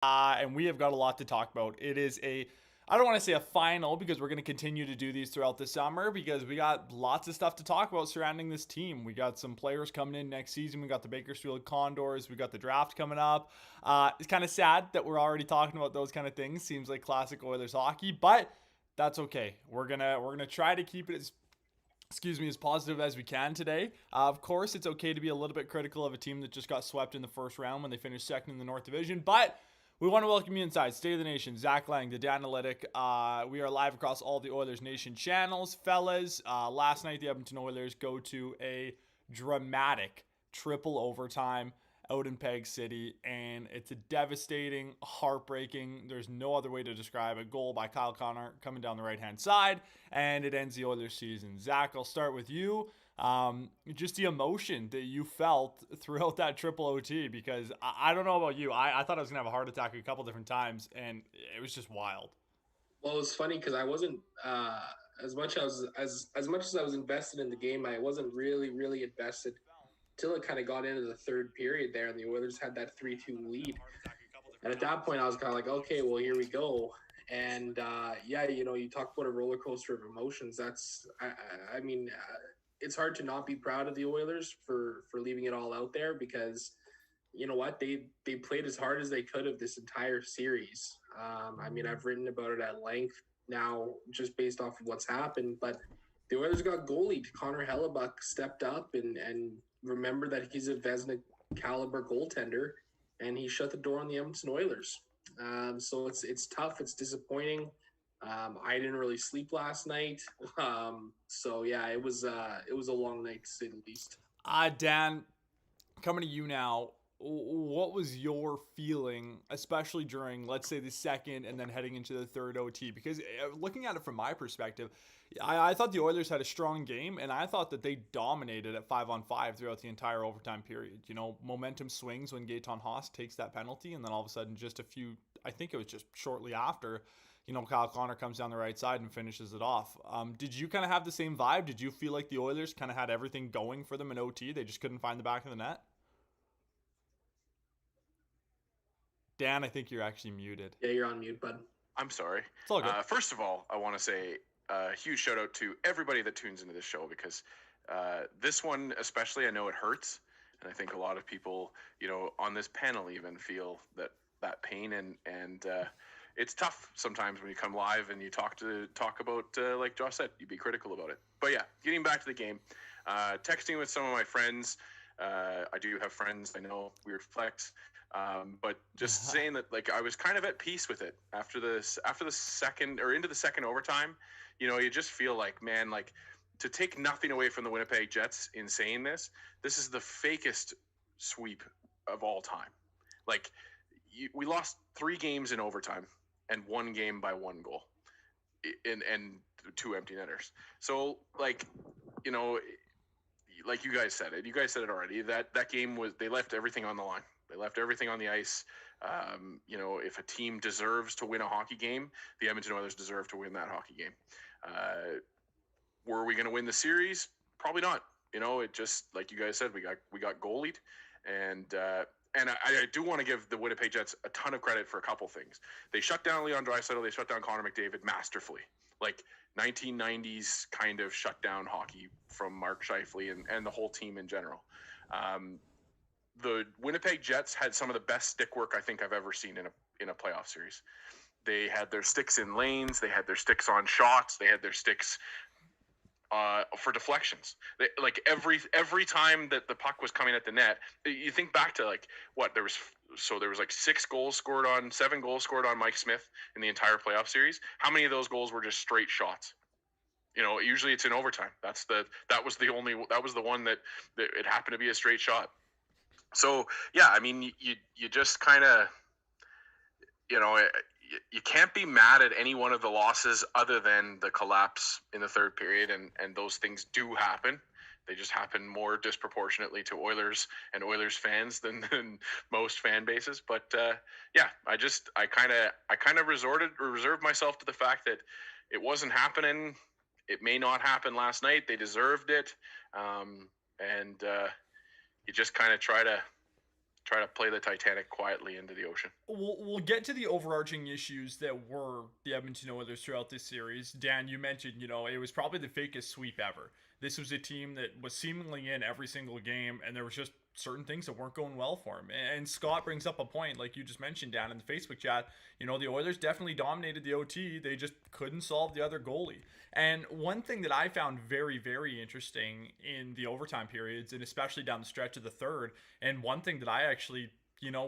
And we have got a lot to talk about. It is I don't want to say a final because we're going to continue to do these throughout the summer because we got lots of stuff to talk about surrounding this team. We got some players coming in next season. We got the Bakersfield Condors. We got the draft coming up. It's kind of sad that we're already talking about those kind of things. Seems like classic Oilers hockey, but that's okay. We're gonna try to keep it as positive as we can today. Of course, it's okay to be a little bit critical of a team that just got swept in the first round when they finished second in the North Division, but we want to welcome you inside. State of the Nation, Zach Lang, the Danalytic. We are live across all the Oilers Nation channels. Fellas, last night the Edmonton Oilers go to a dramatic triple overtime out in Peg City, and it's a devastating, heartbreaking, there's no other way to describe it, goal by Kyle Connor coming down the right-hand side, and it ends the Oilers season. Zach, I'll start with you. Just the emotion that you felt throughout that triple OT, because I don't know about you. I thought I was going to have a heart attack a couple different times, and it was just wild. Well, it was funny because I wasn't as much as much as I was invested in the game. I wasn't really invested till it kind of got into the third period there, and the Oilers had that 3-2 lead. And at that point, I was kind of like, okay, well, here we go. And yeah, you talk about a roller coaster of emotions. I mean, it's hard to not be proud of the Oilers for leaving it all out there because you know what they played as hard as they could of this entire series. I mean, I've written about it at length now, just based off of what's happened. But the Oilers got goalied. Connor Hellebuck stepped up and remember that he's a Vezina caliber goaltender, and he shut the door on the Edmonton Oilers. So it's tough. It's disappointing. I didn't really sleep last night. So yeah, it was a long night to say the least. Dan, coming to you now, what was your feeling, especially during, let's say, the second and then heading into the third OT? Because looking at it from my perspective, I thought the Oilers had a strong game, and I thought that they dominated at 5-on-5 throughout the entire overtime period. You know, momentum swings when Gaetan Haas takes that penalty, and then all of a sudden, I think it was just shortly after, Kyle Connor comes down the right side and finishes it off. Did you kind of have the same vibe? Did you feel like the Oilers kind of had everything going for them in OT? They just couldn't find the back of the net? Dan, I think you're actually muted. Yeah, you're on mute, bud. I'm sorry. It's all good. First of all, I want to say a huge shout out to everybody that tunes into this show because this one, especially, I know it hurts. And I think a lot of people, on this panel even feel that pain. And it's tough sometimes when you come live and you talk about, like Josh said, you be critical about it. But yeah, getting back to the game, texting with some of my friends. I do have friends, I know, we reflect. But just saying that, like, I was kind of at peace with it after the second or into the second overtime. You just feel like, man, like, to take nothing away from the Winnipeg Jets in saying this is the fakest sweep of all time. Like, we lost 3 games in overtime and 1 game by 1 goal and 2 empty netters. So, like, like you guys said it already, that game was, they left everything on the line. They left everything on the ice. If a team deserves to win a hockey game, the Edmonton Oilers deserve to win that hockey game. Were we going to win the series? Probably not. It just, like you guys said, we got goalied, and I do want to give the Winnipeg Jets a ton of credit for a couple things. They shut down Leon Draisaitl. They shut down Connor McDavid masterfully, like 1990s kind of shutdown hockey from Mark Scheifele and the whole team in general. The Winnipeg Jets had some of the best stick work I think I've ever seen in a playoff series. They had their sticks in lanes. They had their sticks on shots. They had their sticks for deflections. Like every time that the puck was coming at the net, you think back to there was like 7 goals scored on Mike Smith in the entire playoff series. How many of those goals were just straight shots? Usually it's in overtime. That was the one that it happened to be a straight shot. So yeah, I mean, you just kind of, you can't be mad at any one of the losses other than the collapse in the third period, and those things do happen. They just happen more disproportionately to Oilers and Oilers fans than most fan bases. But yeah, I kind of reserved myself to the fact that it wasn't happening. It may not happen last night. They deserved it, and you just kind of try try to play the Titanic quietly into the ocean. We'll get to the overarching issues that were the Edmonton Oilers throughout this series. Dan, you mentioned, it was probably the fakest sweep ever. This was a team that was seemingly in every single game, and there was just certain things that weren't going well for him. And Scott brings up a point, like you just mentioned, Dan, in the Facebook chat. The Oilers definitely dominated the OT. They just couldn't solve the other goalie. And one thing that I found very, very interesting in the overtime periods, and especially down the stretch of the third, and one thing that I actually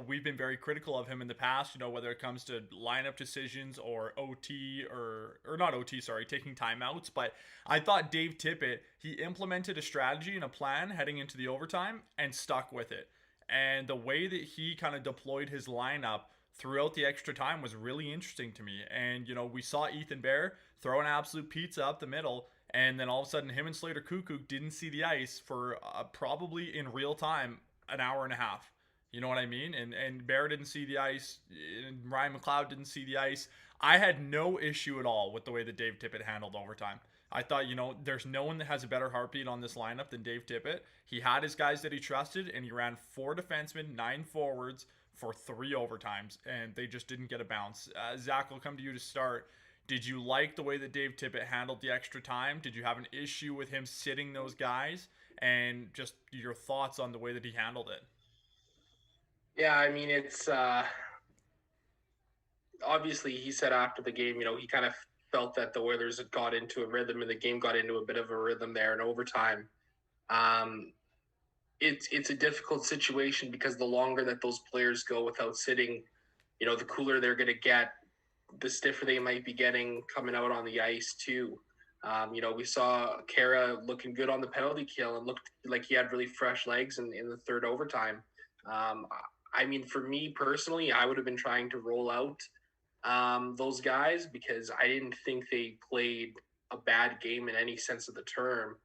we've been very critical of him in the past, whether it comes to lineup decisions or OT or not OT, sorry, taking timeouts. But I thought Dave Tippett, he implemented a strategy and a plan heading into the overtime and stuck with it. And the way that he kind of deployed his lineup throughout the extra time was really interesting to me. And, we saw Ethan Bear throw an absolute pizza up the middle. And then all of a sudden, him and Slater Koekkoek didn't see the ice for probably in real time an hour and a half. You know what I mean? And Bear didn't see the ice, and Ryan McLeod didn't see the ice. I had no issue at all with the way that Dave Tippett handled overtime. I thought, there's no one that has a better heartbeat on this lineup than Dave Tippett. He had his guys that he trusted, and he ran 4 defensemen, 9 forwards for 3 overtimes, and they just didn't get a bounce. Zach, will come to you to start. Did you like the way that Dave Tippett handled the extra time? Did you have an issue with him sitting those guys? And just your thoughts on the way that he handled it? Yeah, I mean, it's obviously he said after the game, he kind of felt that the Oilers had got into a rhythm and the game got into a bit of a rhythm there in overtime. It's a difficult situation because the longer that those players go without sitting, the cooler they're going to get, the stiffer they might be getting coming out on the ice too. We saw Kara looking good on the penalty kill and looked like he had really fresh legs in the third overtime. I mean, for me personally, I would have been trying to roll out those guys because I didn't think they played a bad game in any sense of the term.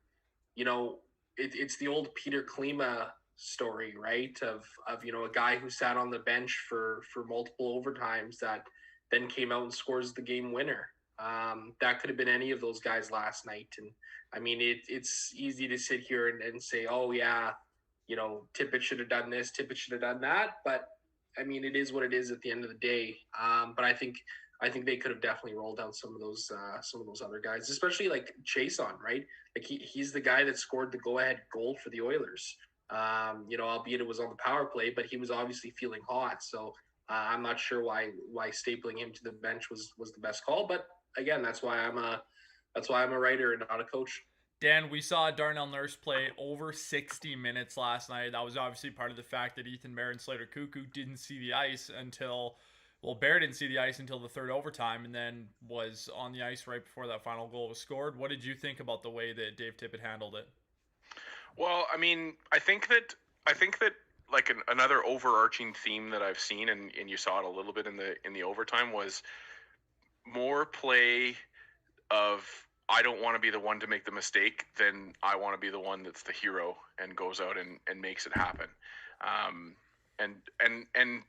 It's the old Peter Klima story, right? Of a guy who sat on the bench for multiple overtimes that then came out and scores the game winner. That could have been any of those guys last night. And I mean, it's easy to sit here and say, oh yeah, Tippett should have done this, Tippett should have done that. But I mean, it is what it is at the end of the day. But I think they could have definitely rolled out some of those other guys, especially like Chason, right? Like he's the guy that scored the go-ahead goal for the Oilers. Albeit it was on the power play, but he was obviously feeling hot. So I'm not sure why stapling him to the bench was the best call. But again, that's why I'm a writer and not a coach. Dan, we saw Darnell Nurse play over 60 minutes last night. That was obviously part of the fact that Ethan Bear and Slater Koekkoek didn't see the ice until, Bear didn't see the ice until the third overtime and then was on the ice right before that final goal was scored. What did you think about the way that Dave Tippett handled it? Well, I mean, I think that like another overarching theme that I've seen, and you saw it a little bit in the overtime, was more play of I don't want to be the one to make the mistake than I want to be the one that's the hero and goes out and makes it happen. And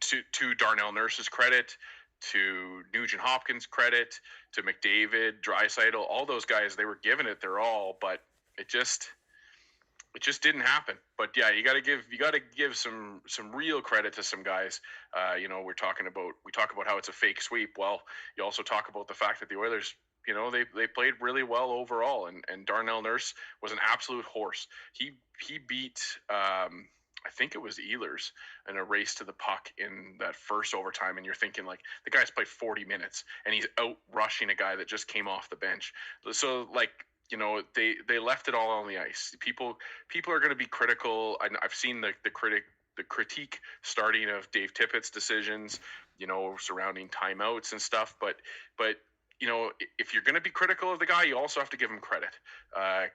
to Darnell Nurse's credit, to Nugent Hopkins' credit, to McDavid, Draisaitl, all those guys, they were giving it their all, but it just didn't happen. But yeah, you got to give some real credit to some guys. We talk about how it's a fake sweep. Well, you also talk about the fact that the Oilers, they played really well overall, and Darnell Nurse was an absolute horse. He beat I think it was Ehlers in a race to the puck in that first overtime, and you're thinking like the guy's played 40 minutes and he's out rushing a guy that just came off the bench. So like, they left it all on the ice. People are going to be critical. I've seen the critique starting of Dave Tippett's decisions, surrounding timeouts and stuff. But if you're going to be critical of the guy, you also have to give him credit.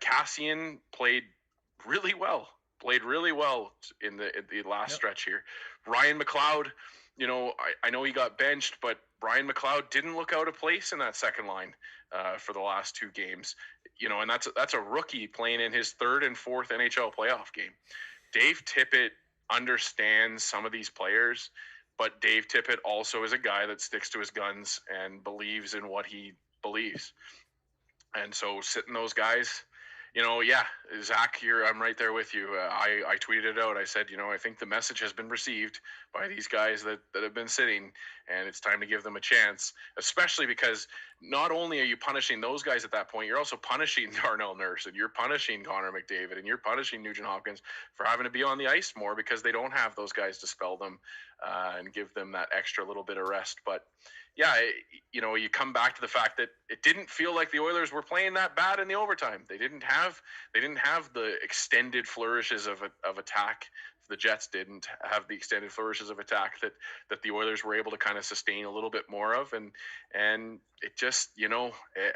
Kassian played really well in the last stretch here. Ryan McLeod, I know he got benched, but Ryan McLeod didn't look out of place in that second line for the last 2 games. And that's a rookie playing in his 3rd and 4th NHL playoff game. Dave Tippett understands some of these players, but Dave Tippett also is a guy that sticks to his guns and believes in what he believes. And so sitting those guys, Yeah, Zach, I'm right there with you. I tweeted it out. I said, I think the message has been received by these guys that have been sitting, and it's time to give them a chance, especially because not only are you punishing those guys at that point, you're also punishing Darnell Nurse, and you're punishing Connor McDavid, and you're punishing Nugent Hopkins for having to be on the ice more because they don't have those guys to spell them and give them that extra little bit of rest. But yeah, you come back to the fact that it didn't feel like the Oilers were playing that bad in the overtime. They didn't have the extended flourishes of attack. The Jets didn't have the extended flourishes of attack that the Oilers were able to kind of sustain a little bit more of, and it just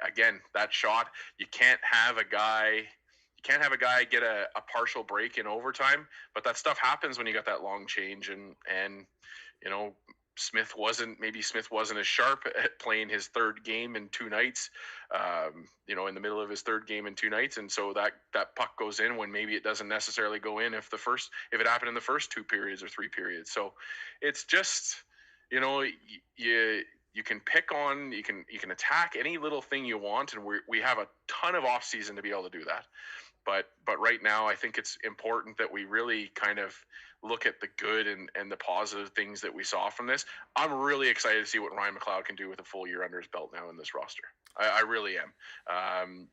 again, that shot, you can't have a guy get a partial break in overtime, but that stuff happens when you got that long change, and you know Smith wasn't as sharp at playing his third game in 2 nights, in the middle of his third game in 2 nights. And so that puck goes in when maybe it doesn't necessarily go in if it happened in the first 2 periods or 3 periods. So it's just, you can pick on, you can attack any little thing you want. And we have a ton of off season to be able to do that. But right now, I think it's important that we really kind of look at the good and the positive things that we saw from this. I'm really excited to see what Ryan McLeod can do with a full year under his belt now in this roster. I really am.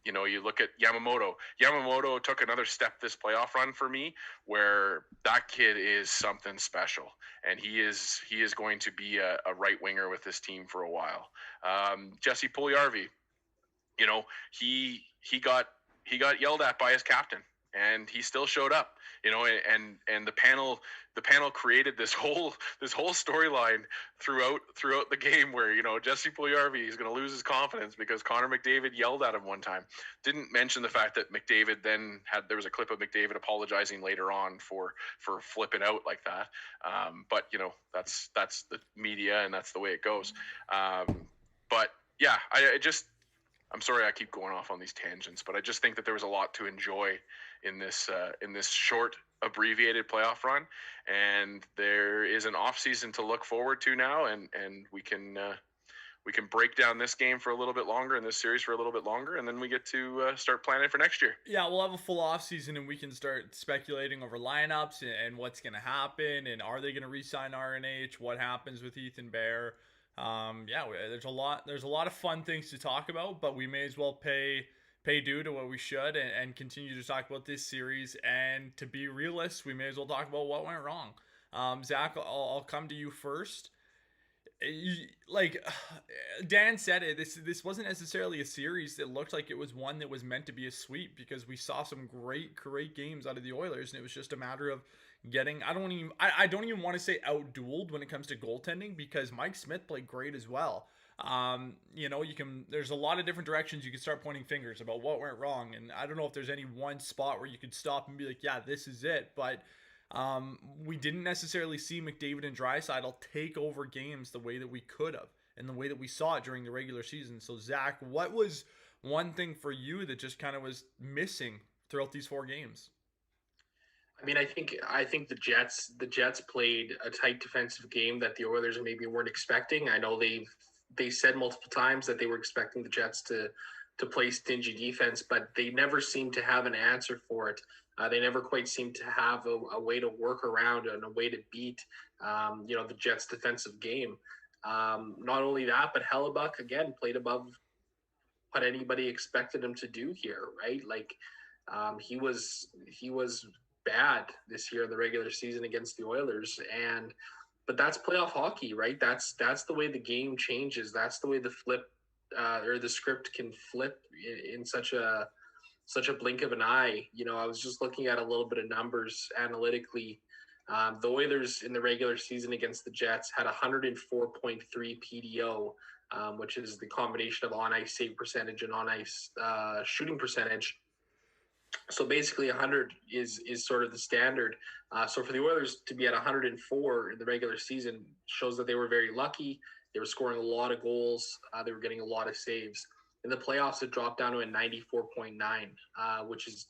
You look at Yamamoto. Yamamoto took another step this playoff run for me, where that kid is something special, and he is going to be a right winger with this team for a while. Jesse Puljujarvi, he got yelled at by his captain, and he still showed up, and the panel created this whole storyline throughout the game where, Jesse Puljujarvi is going to lose his confidence because Connor McDavid yelled at him one time. Didn't mention the fact that McDavid then there was a clip of McDavid apologizing later on for flipping out like that. But that's the media, and that's the way it goes. But yeah, I'm sorry I keep going off on these tangents, but I just think that there was a lot to enjoy in this short, abbreviated playoff run, and there is an off season to look forward to now, and we can break down this game for a little bit longer and this series for a little bit longer, and then we get to start planning for next year. Yeah, we'll have a full off season, and we can start speculating over lineups and what's going to happen, and are they going to re-sign RNH? What happens with Ethan Bear? There's a lot of fun things to talk about, but we may as well pay due to what we should and continue to talk about this series. And to be realists, we may as well talk about what went wrong. Zach, I'll come to you first. Like Dan said it, this wasn't necessarily a series that looked like it was one that was meant to be a sweep, because we saw some great games out of the Oilers, and it was just a matter of getting, I don't even want to say outdueled when it comes to goaltending, because Mike Smith played great as well. There's a lot of different directions you can start pointing fingers about what went wrong, and I don't know if there's any one spot where you could stop and be like, yeah, this is it. But we didn't necessarily see McDavid and Draisaitl take over games the way that we could have, and the way that we saw it during the regular season. So Zach, what was one thing for you that just kind of was missing throughout these 4 games? I mean, I think the Jets played a tight defensive game that the Oilers maybe weren't expecting. I know they said multiple times that they were expecting the Jets to play stingy defense, but they never seemed to have an answer for it. They never quite seemed to have a way to work around and a way to beat, the Jets' defensive game. Not only that, but Hellebuck again played above what anybody expected him to do here, right? Like he was bad this year in the regular season against the Oilers, but that's playoff hockey, right? That's the way the game changes. That's the way the script can flip in such a blink of an eye. I was just looking at a little bit of numbers analytically. The Oilers in the regular season against the Jets had 104.3 PDO, which is the combination of on-ice save percentage and on-ice shooting percentage. So basically 100 is sort of the standard. So for the Oilers to be at 104 in the regular season shows that they were very lucky. They were scoring a lot of goals. They were getting a lot of saves. In the playoffs, it dropped down to a 94.9, which is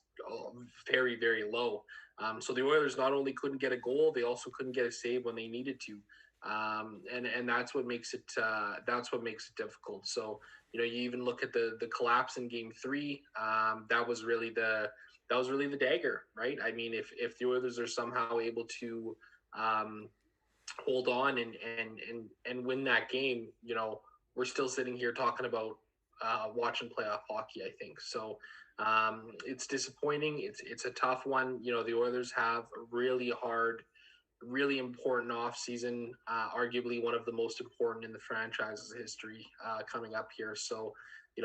very, very low. So the Oilers not only couldn't get a goal, they also couldn't get a save when they needed to. And that's what makes it difficult. So you even look at the collapse in Game 3. That was really the dagger, right? I mean, if the Oilers are somehow able to hold on and win that game, we're still sitting here talking about watching playoff hockey, I think. So it's disappointing. It's a tough one. The Oilers have a really hard, really important offseason, arguably one of the most important in the franchise's history coming up here. So,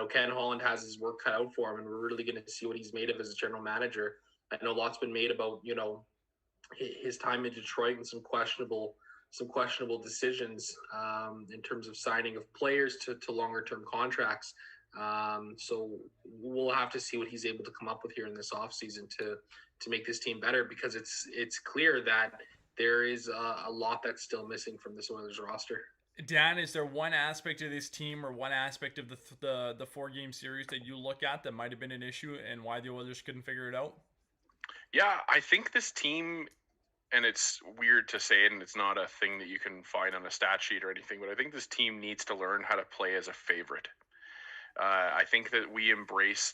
Ken Holland has his work cut out for him, and we're really going to see what he's made of as a general manager. I know lots been made about, his time in Detroit and some questionable decisions in terms of signing of players to longer term contracts. So we'll have to see what he's able to come up with here in this offseason to make this team better, because it's clear that there is a lot that's still missing from this Oilers roster. Dan, is there one aspect of this team or one aspect of the 4-game series that you look at that might have been an issue and why the Oilers couldn't figure it out? Yeah, I think this team, and it's weird to say it, and it's not a thing that you can find on a stat sheet or anything, but I think this team needs to learn how to play as a favorite. I think that we embrace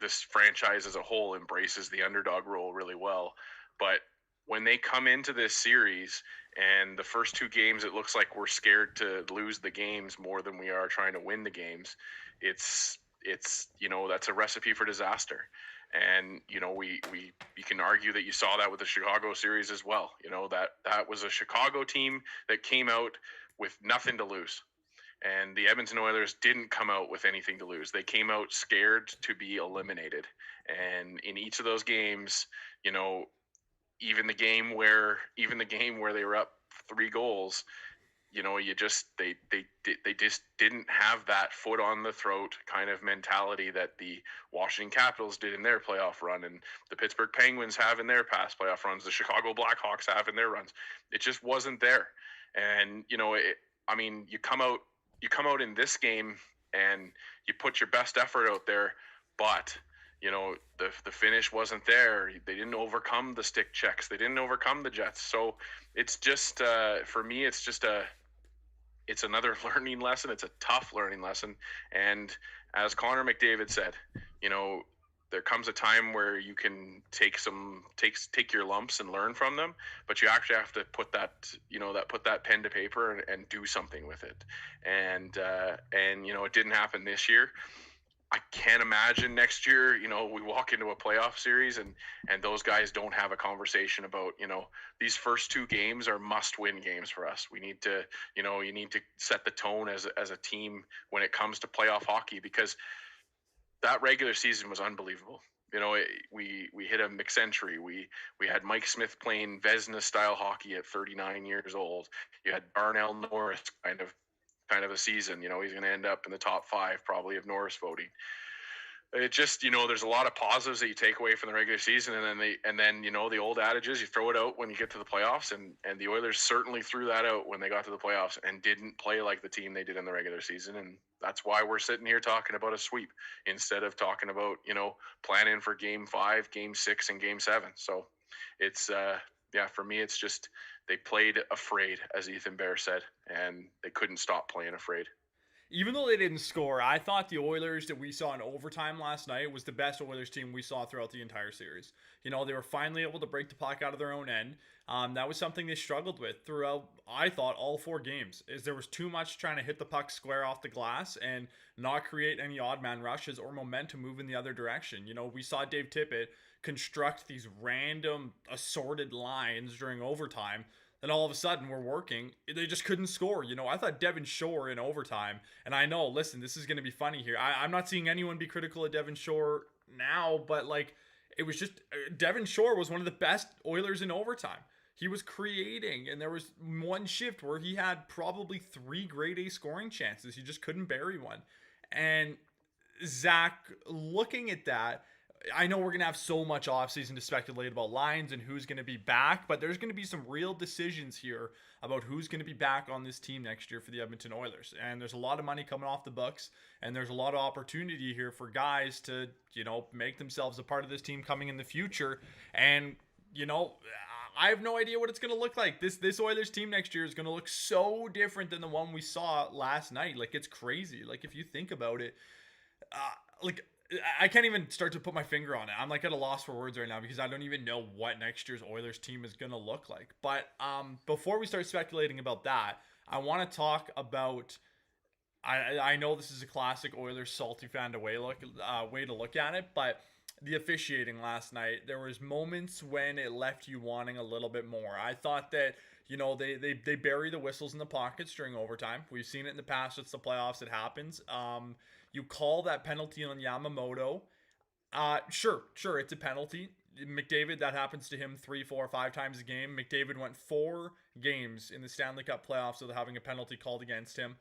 this franchise as a whole embraces the underdog role really well. But when they come into this series and the first 2 games, it looks like we're scared to lose the games more than we are trying to win the games. It's that's a recipe for disaster. And, you can argue that you saw that with the Chicago series as well. That was a Chicago team that came out with nothing to lose. And the Edmonton Oilers didn't come out with anything to lose. They came out scared to be eliminated. And in each of those games, even the game where they were up 3 goals, they just didn't have that foot on the throat kind of mentality that the Washington Capitals did in their playoff run, and the Pittsburgh Penguins have in their past playoff runs, the Chicago Blackhawks have in their runs. It just wasn't there. And you come out in this game and you put your best effort out there, but the finish wasn't there. They didn't overcome the stick checks. They didn't overcome the Jets. So it's just for me, it's another learning lesson. It's a tough learning lesson. And as Connor McDavid said, there comes a time where you can take your lumps and learn from them, but you actually have to put that pen to paper and do something with it. And it didn't happen this year. I can't imagine next year, we walk into a playoff series and those guys don't have a conversation about, these first 2 games are must-win games for us. We need to, you need to set the tone as a team when it comes to playoff hockey, because that regular season was unbelievable. We hit a McCentury. We had Mike Smith playing Vezina-style hockey at 39 years old. You had Darnell Norris kind of a season. He's going to end up in the top 5 probably of Norris voting. It just, there's a lot of positives that you take away from the regular season, and then the old adage is you throw it out when you get to the playoffs, and the Oilers certainly threw that out when they got to the playoffs and didn't play like the team they did in the regular season, and that's why we're sitting here talking about a sweep instead of talking about planning for Game 5, Game 6, and Game 7. So it's for me, it's just they played afraid, as Ethan Bear said, and they couldn't stop playing afraid. Even though they didn't score, I thought the Oilers that we saw in overtime last night was the best Oilers team we saw throughout the entire series. They were finally able to break the puck out of their own end. That was something they struggled with throughout, I thought, all 4 games. Is there was too much trying to hit the puck square off the glass and not create any odd man rushes or momentum move in the other direction. We saw Dave Tippett construct these random assorted lines during overtime. Then all of a sudden we're working. They just couldn't score. I thought Devin Shore in overtime, and I know, listen, this is going to be funny here. I'm not seeing anyone be critical of Devin Shore now, but it was just, Devin Shore was one of the best Oilers in overtime. He was creating, and there was one shift where he had probably 3 grade A scoring chances. He just couldn't bury one. And Zach, looking at that, I know we're going to have so much offseason to speculate about lines and who's going to be back, but there's going to be some real decisions here about who's going to be back on this team next year for the Edmonton Oilers. And there's a lot of money coming off the books, and there's a lot of opportunity here for guys to, make themselves a part of this team coming in the future. And, I have no idea what it's gonna look like. This Oilers team next year is gonna look so different than the one we saw last night. Like, it's crazy. Like, if you think about it, like, I can't even start to put my finger on it. I'm like at a loss for words right now because I don't even know what next year's Oilers team is gonna look like. But before we start speculating about that, I want to talk about. I know this is a classic Oilers salty fan way to look at it, but the officiating last night, there was moments when it left you wanting a little bit more. I thought that, they bury the whistles in the pockets during overtime. We've seen it in the past. It's the playoffs. It happens. You call that penalty on Yamamoto. Sure, it's a penalty. McDavid, that happens to him 3, 4, 5 times a game. McDavid went 4 games in the Stanley Cup playoffs without having a penalty called against him.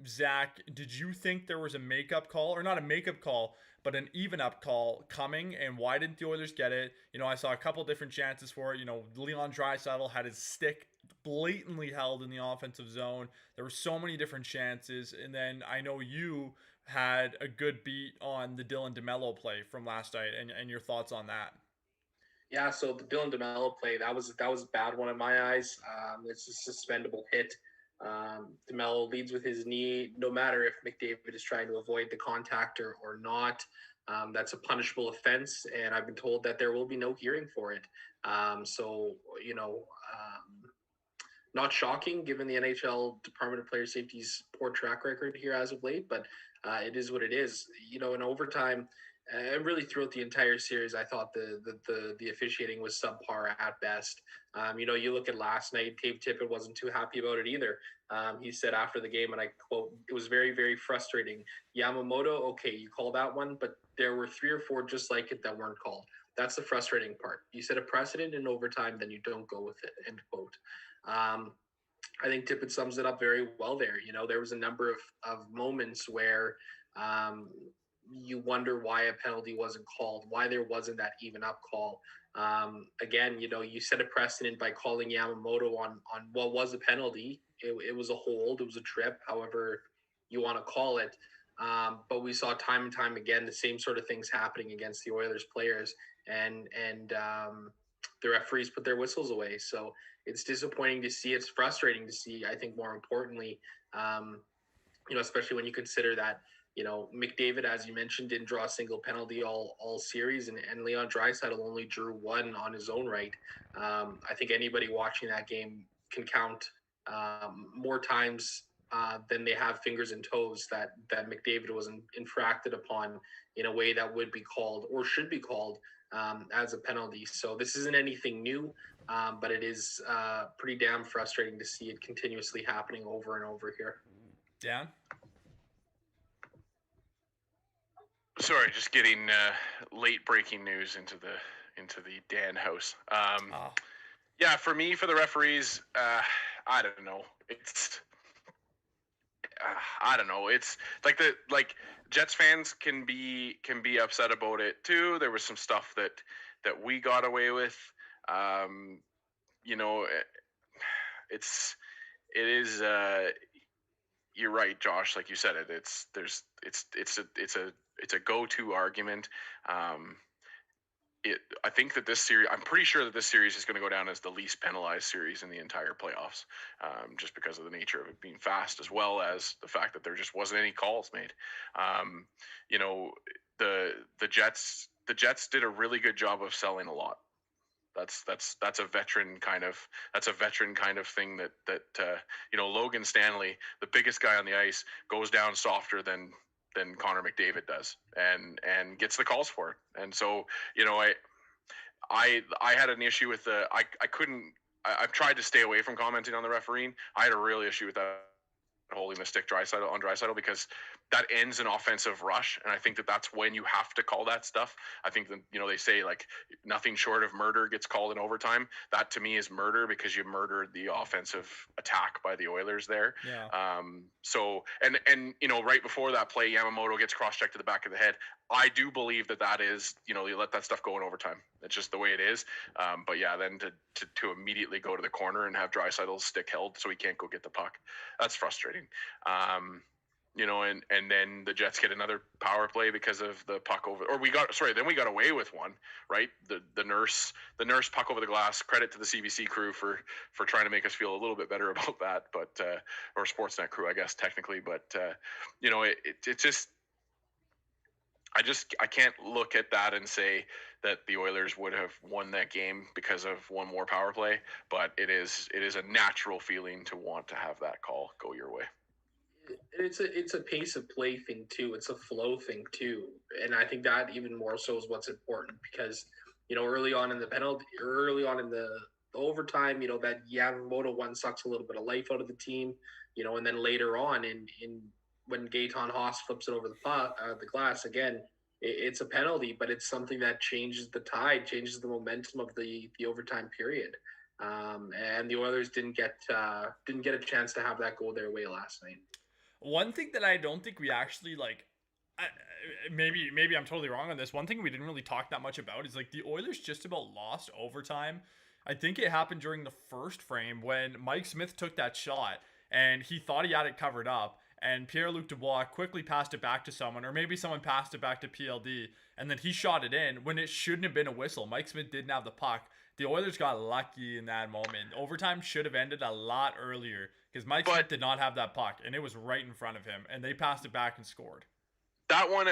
Zach, did you think there was a makeup call, or not a makeup call, but an even up call coming? And why didn't the Oilers get it? I saw a couple different chances for it. Leon Draisaitl had his stick blatantly held in the offensive zone. There were so many different chances. And then I know you had a good beat on the Dylan DeMello play from last night, and your thoughts on that. Yeah, so the Dylan DeMello play, that was a bad one in my eyes. It's a suspendable hit. DeMello leads with his knee, no matter if McDavid is trying to avoid the contact or not. That's a punishable offense, and I've been told that there will be no hearing for it. Not shocking given the NHL Department of Player Safety's poor track record here as of late, but it is what it is. In overtime, and really throughout the entire series, I thought the officiating was subpar at best. You look at last night, Dave Tippett wasn't too happy about it either. He said after the game, and I quote, "It was very, very frustrating. Yamamoto, okay, you call that one, but there were 3 or 4 just like it that weren't called. That's the frustrating part. You set a precedent in overtime, then you don't go with it," end quote. I think Tippett sums it up very well there. There was a number of moments where you wonder why a penalty wasn't called, why there wasn't that even up call. Again, you set a precedent by calling Yamamoto on what was a penalty. It was a hold, it was a trip, however you want to call it. But we saw time and time again the same sort of things happening against the Oilers players, and the referees put their whistles away. So it's disappointing to see. It's frustrating to see. I think more importantly, especially when you consider that McDavid, as you mentioned, didn't draw a single penalty all series, and Leon Draisaitl only drew 1 on his own right. I think anybody watching that game can count more times than they have fingers and toes that McDavid was infracted upon in a way that would be called or should be called as a penalty. So this isn't anything new, but it is pretty damn frustrating to see it continuously happening over and over here. Dan? Sorry, just getting late breaking news into the Dan house. Yeah, for me, for the referees, I don't know. It's I don't know. It's like Jets fans can be upset about it too. There was some stuff that we got away with. It is. You're right, Josh. Like you said, it's a go-to argument. I think that this series, I'm pretty sure that this series is going to go down as the least penalized series in the entire playoffs, just because of the nature of it being fast, as well as the fact that there just wasn't any calls made. The Jets did a really good job of selling a lot. That's a veteran kind of thing that Logan Stanley, the biggest guy on the ice, goes down softer than Connor McDavid does, and gets the calls for it. And so I had an issue with I've tried to stay away from commenting on the refereeing. I had a real issue with that holding the stick on Draisaitl, because that ends an offensive rush, and I think that that's when you have to call that stuff. I think that they say like nothing short of murder gets called in overtime. That to me is murder, because you murdered the offensive attack by the Oilers there. Yeah. So and right before that play, Yamamoto gets cross-checked to the back of the head. I do believe that is you let that stuff go in overtime. It's just the way it is. But yeah, then to immediately go to the corner and have Draisaitl's stick held so he can't go get the puck, that's frustrating. and then the Jets get another power play because of the puck over, or then we got away with one, right? The nurse puck over the glass. Credit to the CBC crew for trying to make us feel a little bit better about that, but or Sportsnet crew, I guess technically, but it just. I can't look at that and say that the Oilers would have won that game because of one more power play, but it is a natural feeling to want to have that call go your way. It's a pace of play thing too. It's a flow thing too, and I think that even more so is what's important because early on in the overtime, that Yamamoto one sucks a little bit of life out of the team, and then later on in when Gaetan Haas flips it over the glass again, it's a penalty, but it's something that changes the tide, changes the momentum of the overtime period. And the Oilers didn't get a chance to have that go their way last night. One thing that I don't think we actually maybe I'm totally wrong on this. One thing we didn't really talk that much about is the Oilers just about lost overtime. I think it happened during the first frame when Mike Smith took that shot and he thought he had it covered up, and Pierre-Luc Dubois quickly passed it back to someone, or maybe someone passed it back to PLD, and then he shot it in when it shouldn't have been a whistle. Mike Smith didn't have the puck. The Oilers got lucky in that moment. Overtime should have ended a lot earlier because Mike Smith did not have that puck, and it was right in front of him, and they passed it back and scored. That one,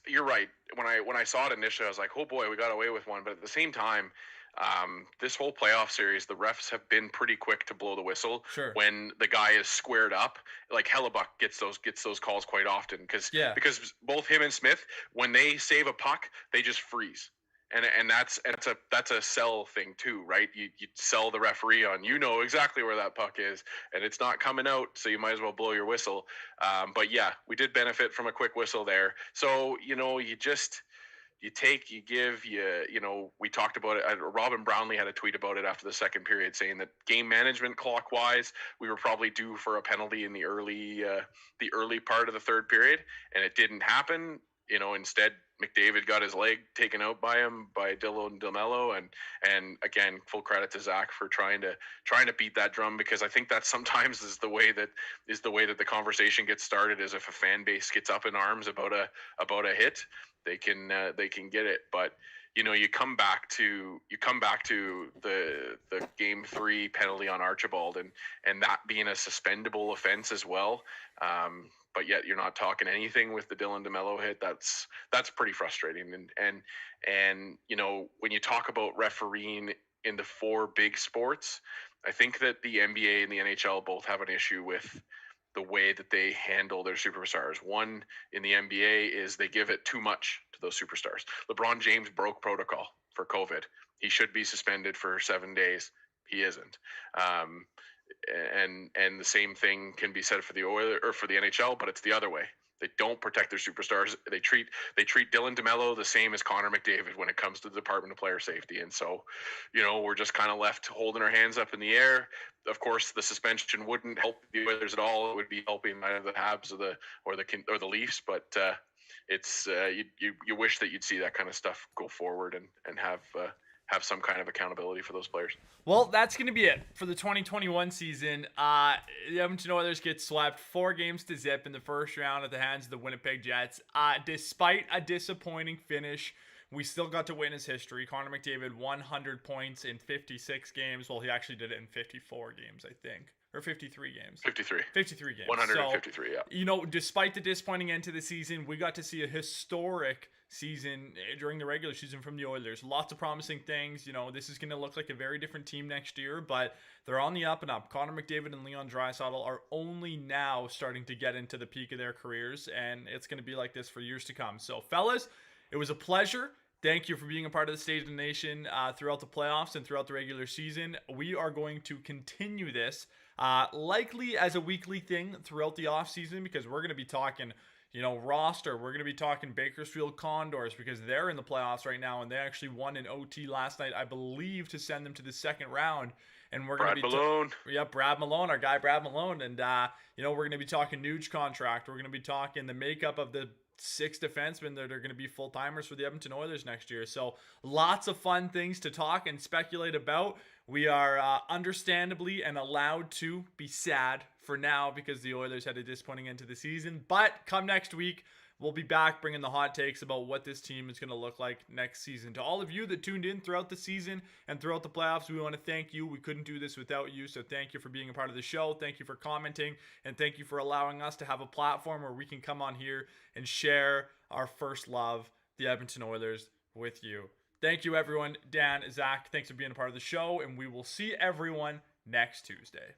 you're right. When I saw it initially, I was like, oh boy, we got away with one. But at the same time, this whole playoff series, the refs have been pretty quick to blow the whistle when the guy is squared up. Like Hellebuck gets those calls quite often because both him and Smith, when they save a puck, they just freeze. And that's a sell thing too, right? You sell the referee on, exactly where that puck is, and it's not coming out, so you might as well blow your whistle. But yeah, we did benefit from a quick whistle there. So you take, you give, we talked about it. Robin Brownlee had a tweet about it after the second period saying that game management clock-wise, we were probably due for a penalty in the early part of the third period, and it didn't happen. Instead, McDavid got his leg taken out by Dylan DeMello, and again, full credit to Zach for trying to beat that drum, because I think that sometimes is the way that the conversation gets started, is if a fan base gets up in arms about a hit, they can get it. But you come back to the game 3 penalty on Archibald and that being a suspendable offense as well. But yet you're not talking anything with the Dylan DeMello hit. That's pretty frustrating. And when you talk about refereeing in the 4 big sports, I think that the NBA and the NHL both have an issue with the way that they handle their superstars. One, in the NBA, is they give it too much to those superstars. LeBron James broke protocol for COVID. He should be suspended for 7 days. He isn't. And the same thing can be said for the Oilers or for the NHL, but it's the other way. They don't protect their superstars. They treat Dylan DeMello the same as Connor McDavid when it comes to the Department of Player Safety. And so, we're just kind of left holding our hands up in the air. Of course, the suspension wouldn't help the Oilers at all. It would be helping either the Habs or the Leafs. But it's you wish that you'd see that kind of stuff go forward and have some kind of accountability for those players. Well, that's going to be it for the 2021 season. The Edmonton Oilers get swept 4-0 in the first round at the hands of the Winnipeg Jets. Despite a disappointing finish, we still got to witness history. Connor McDavid 100 points in 56 games. Well, he actually did it in 54 games, I think. Or 53 games. 53 games. 153, so, yeah. Despite the disappointing end to the season, we got to see a historic season during the regular season from the Oilers. Lots of promising things. This is going to look like a very different team next year, but they're on the up and up. Connor McDavid and Leon Draisaitl are only now starting to get into the peak of their careers, and it's going to be like this for years to come. So, fellas, it was a pleasure. Thank you for being a part of the State of the Nation throughout the playoffs and throughout the regular season. We are going to continue this likely as a weekly thing throughout the offseason, because we're going to be talking roster. We're going to be talking Bakersfield Condors because they're in the playoffs right now, and they actually won in OT last night, I believe, to send them to the second round. And we're going to be Malone. Brad Malone, our guy Brad Malone, and we're going to be talking Nuge contract. We're going to be talking the makeup of the 6 defensemen that are going to be full-timers for the Edmonton Oilers next year. So lots of fun things to talk and speculate about. We are understandably and allowed to be sad for now because the Oilers had a disappointing end to the season. But come next week, we'll be back bringing the hot takes about what this team is going to look like next season. To all of you that tuned in throughout the season and throughout the playoffs, we want to thank you. We couldn't do this without you, so thank you for being a part of the show. Thank you for commenting, and thank you for allowing us to have a platform where we can come on here and share our first love, the Edmonton Oilers, with you. Thank you, everyone. Dan, Zach, thanks for being a part of the show, and we will see everyone next Tuesday.